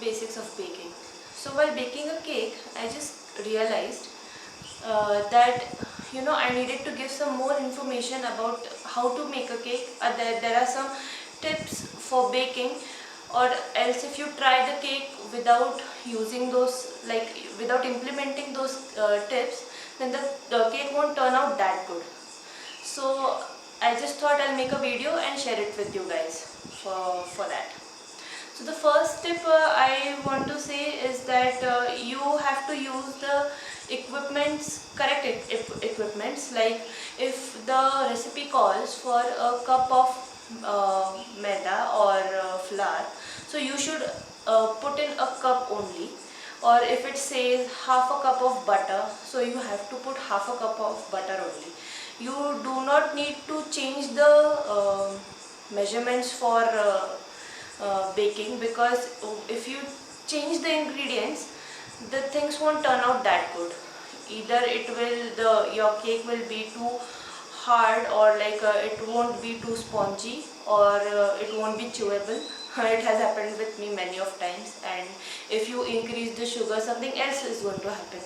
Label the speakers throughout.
Speaker 1: basics of baking. So while baking a cake, I just realized that I needed to give some more information about how to make a cake. There are some tips for baking, or else if you try the cake without using those, like without implementing those tips, then the cake won't turn out that good. So I just thought I'll make a video and share it with you guys for that. So the first tip I want to say is that you have to use the correct equipments. Like if the recipe calls for a cup of maida or flour, so you should put in a cup only. Or if it says half a cup of butter, so you have to put half a cup of butter only. You do not need to change the measurements for baking, because if you change the ingredients, the things won't turn out that good. Either your cake will be too hard, or like it won't be too spongy, or it won't be chewable. It has happened with me many of times, and if you increase the sugar, something else is going to happen.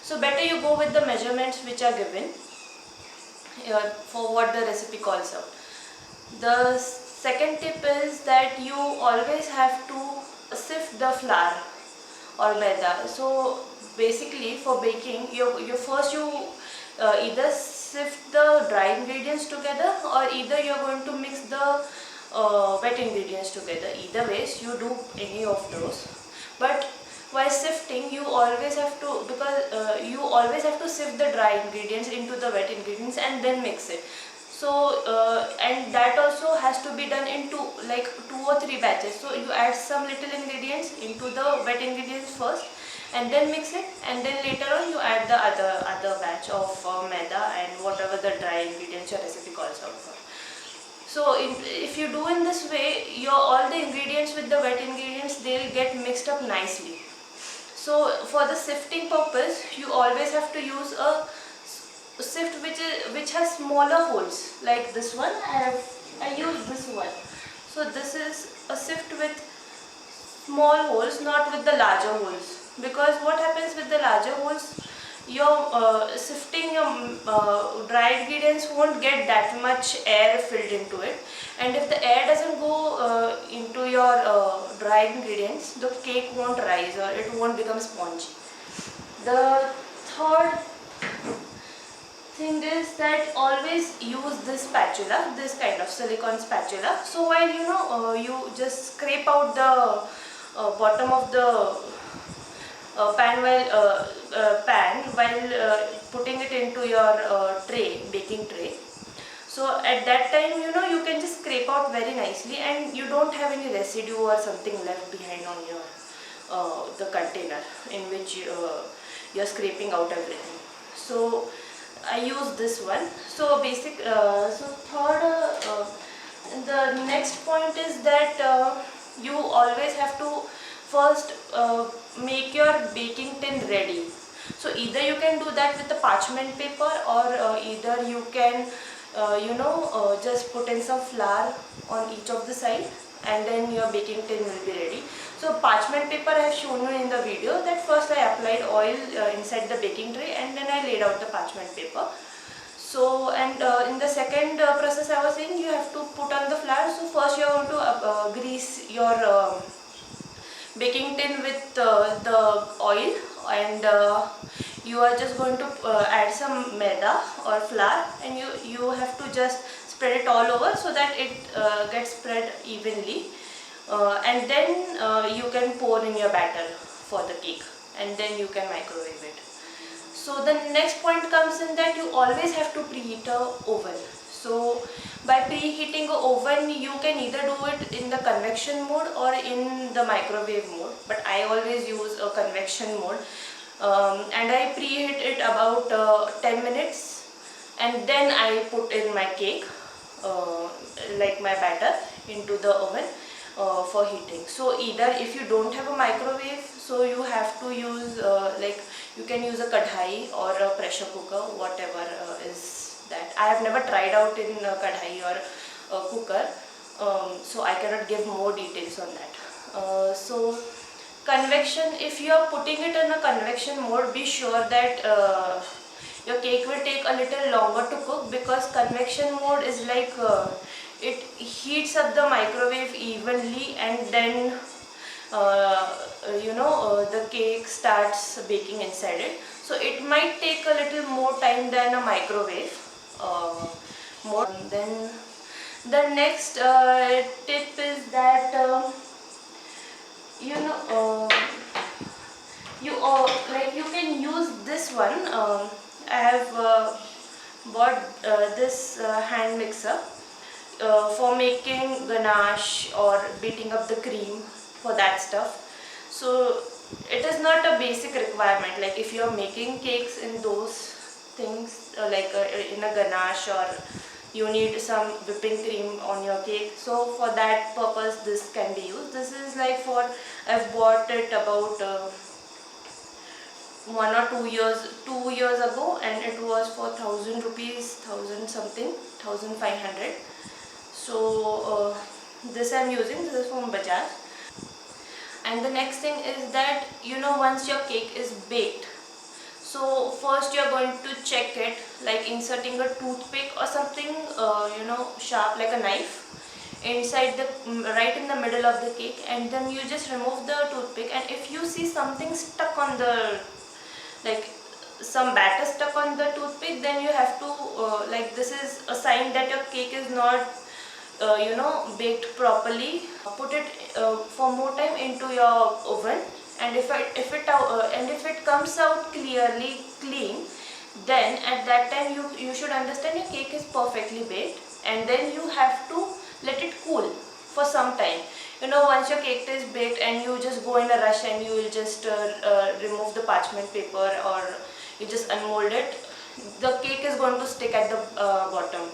Speaker 1: So better you go with the measurements which are given for what the recipe calls out. The second tip is that you always have to sift the flour or maida. So basically for baking, you first either sift the dry ingredients together, or either you're going to mix the wet ingredients together. Either ways you do any of those. But while sifting, you always have to, because you always have to sift the dry ingredients into the wet ingredients and then mix it. So and that also has to be done into like 2 or 3 batches. So you add some little ingredients into the wet ingredients first, and then mix it, and then later on you add the other batch of maida and whatever the dry ingredients your recipe calls out for. So if you do in this way, all the ingredients with the wet ingredients, they'll get mixed up nicely. So for the sifting purpose, you always have to use a sift which has smaller holes, like this one. I use this one. So this is a sift with small holes, not with the larger holes, because what happens with the larger holes, your sifting your dry ingredients won't get that much air filled into it, and if the air doesn't go into your dry ingredients, the cake won't rise or it won't become spongy. The third thing is that always use this spatula, this kind of silicone spatula. So while you just scrape out the bottom of the pan while putting it into your baking tray. So at that time, you can just scrape out very nicely, and you don't have any residue or something left behind on your the container in which you're scraping out everything. So I use this one. So third, the next point is that you always have to first make your baking tin ready. So either you can do that with the parchment paper, or either you can just put in some flour on each of the side, and then your baking tin will be ready. So parchment paper I have shown you in the video, that first I applied oil inside the baking tray, and then I laid out the parchment paper. So and in the second process I was saying, you have to put on the flour. So first you have to grease your baking tin with the oil, and you are just going to add some maida or flour, and you have to just spread it all over so that it gets spread evenly, and then you can pour in your batter for the cake, and then you can microwave it. So the next point comes in that you always have to preheat a oven. So by preheating a oven, you can either do it in the convection mode or in the microwave mode, but I always use a convection mode, and I preheat it about 10 minutes, and then I put in my cake, like my batter, into the oven for heating. So either if you don't have a microwave, so you have to use like you can use a kadhai or a pressure cooker, whatever is that. I have never tried out in a kadhai or a cooker, so I cannot give more details on that. So Convection, if you are putting it in a convection mode, be sure that your cake will take a little longer to cook, because convection mode is like it heats up the microwave evenly, and then the cake starts baking inside it. So it might take a little more time than a microwave mode. Then the next tip is that you know you can use this one. I have bought this hand mixer for making ganache or beating up the cream, for that stuff. So it is not a basic requirement, like if you are making cakes in those things, in a ganache, or you need some whipping cream on your cake, so for that purpose this can be used. This is like for, I've bought it about 2 years ago, and it was for 1,000 rupees, 1,000 something, 1,500. So this I'm using. This is from Bajaj. And the next thing is that, once your cake is baked, so first you're going to check it, like inserting a toothpick or something sharp, like a knife, inside the right in the middle of the cake, and then you just remove the toothpick, and if you see something stuck on the, like some batter stuck on the toothpick, then you have to this is a sign that your cake is not baked properly. Put it for more time into your oven, and if it comes out clearly clean, then at that time you should understand your cake is perfectly baked, and then you have to let it cool for some time. Once your cake is baked and you just go in a rush and you will just remove the parchment paper, or you just unmold it, the cake is going to stick at the bottom.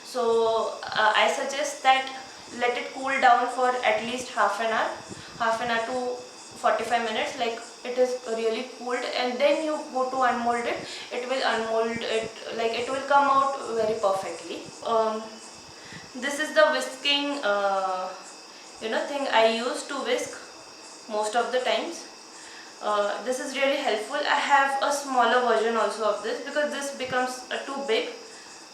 Speaker 1: So I suggest that let it cool down for at least half an hour to 45 minutes, like it is really cooled, and then you go to unmold it. It will unmold it, like it will come out very perfectly. This is the whisking thing I use to whisk most of the times. This is really helpful. I have a smaller version also of this, because this becomes too big,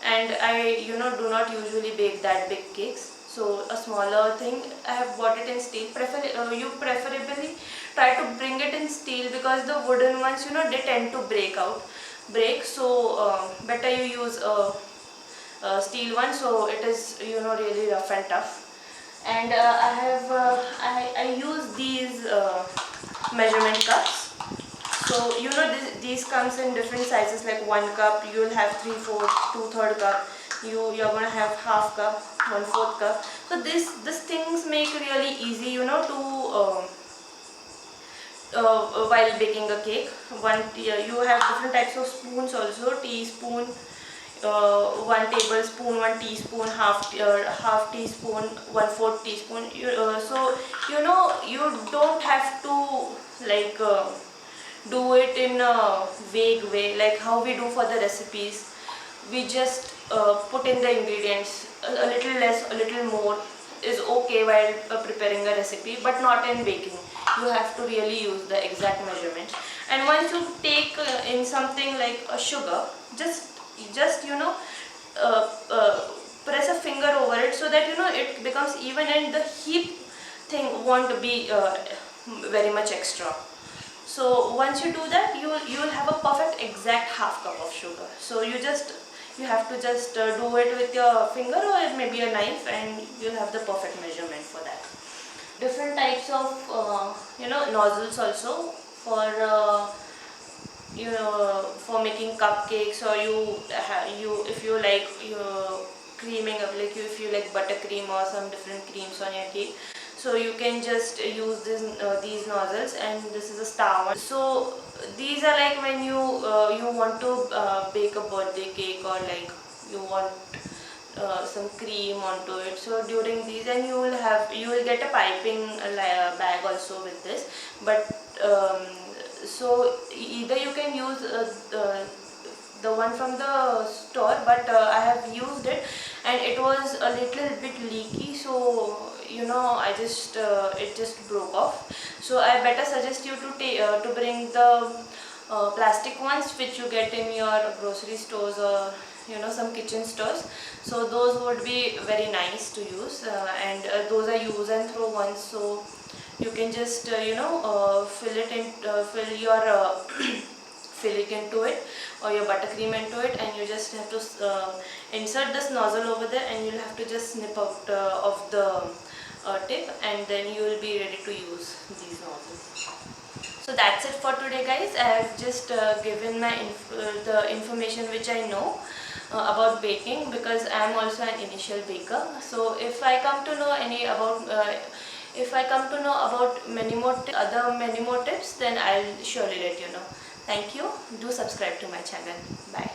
Speaker 1: and I do not usually bake that big cakes. So a smaller thing, I have bought it in steel. You preferably try to bring it in steel, because the wooden ones they tend to break. So better you use a steel one, so it is really rough and tough. And I use these measurement cups. So these comes in different sizes, like 1 cup, you will have 3/4, 2/3 cup. You're gonna have half cup, 1/4 cup. So these things make really easy, to while baking a cake. You have different types of spoons also: teaspoon, 1 tablespoon, 1 teaspoon, half teaspoon, 1/4 teaspoon. So you don't have to like do it in a vague way, like how we do for the recipes. We just put in the ingredients, a little less, a little more is okay while preparing a recipe, but not in baking. You have to really use the exact measurement. And once you take in something like a sugar, just uh, uh, press a finger over it, so that it becomes even, and the heap thing won't be very much extra. So once you do that, you will have a perfect exact half cup of sugar. So you have to just do it with your finger or maybe a knife, and you'll have the perfect measurement for that. Different types of nozzles also for for making cupcakes, or if you like creaming up, like if you like buttercream or some different creams on your cake. So you can just use these nozzles, and this is a star one. So these are like when you want to bake a birthday cake, or like you want some cream onto it. So during these, and you will get a piping bag also with this. But so either you can use the one from the store, but I have used it and it was a little bit leaky, so I just it just broke off. So I better suggest you to to bring the plastic ones which you get in your grocery stores or some kitchen stores. So those would be very nice to use, and those are use and throw ones. So you can just fill your filling into it or your buttercream into it, and you just have to insert this nozzle over there, and you'll have to just snip out of the tip, and then you will be ready to use these nozzles. So that's it for today, guys. I have just given my the information which I know about baking, because I am also an initial baker. So if I come to know if I come to know about many more tips, then I'll surely let you know. Thank you. Do subscribe to my channel. Bye.